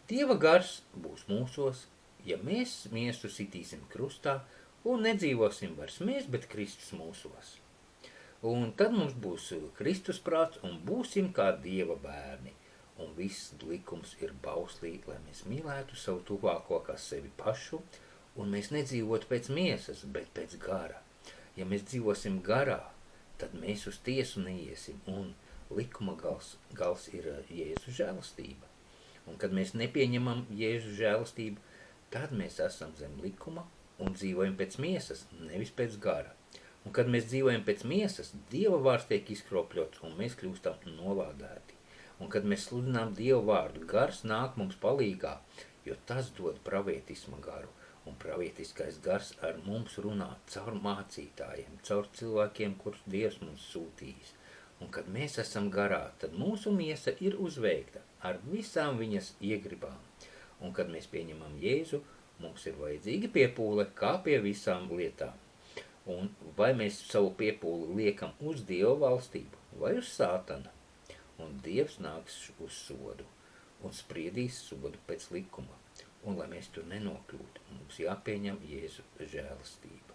Dieva gars būs mūsos, ja mēs miesu sitīsim krustā un nedzīvosim vairs mēs, bet Kristus mūsos. Un tad mums būs Kristus prāts un būsim kā Dieva bērni. Un viss likums ir bauslī, lai mēs mīlētu savu tuvāko kā sevi pašu, un mēs nedzīvotu pēc miesas, bet pēc gara. Ja mēs dzīvosim garā, tad mēs uz tiesu neiesim, un likuma gals ir Jēzu žēlastība. Un kad mēs nepieņemam Jēzu žēlastību, tad mēs esam zem likuma un dzīvojam pēc miesas, nevis pēc gara. Un kad mēs dzīvojam pēc miesas, Dieva vārds tiek izkropļots, un mēs kļūstam novādēti. Un kad mēs sludinām Dievu vārdu, gars nāk mums palīgā, jo tas dod pravietisma garu. Un pravietiskais gars ar mums runā caur mācītājiem, caur cilvēkiem, kurus Dievs mums sūtījis. Un kad mēs esam garā, tad mūsu miesa ir uzveikta ar visām viņas iegribām. Un kad mēs pieņemam Jēzu, mums ir vajadzīga piepūle kā pie visām lietām. Un vai mēs savu piepūli liekam uz Dieva valstību vai uz Sātana? Un Dievs nāks uz sodu un spriedīs sodu pēc likuma. Un lai mēs tur nenokļūtu, mums jāpieņem Jēzu žēlastība.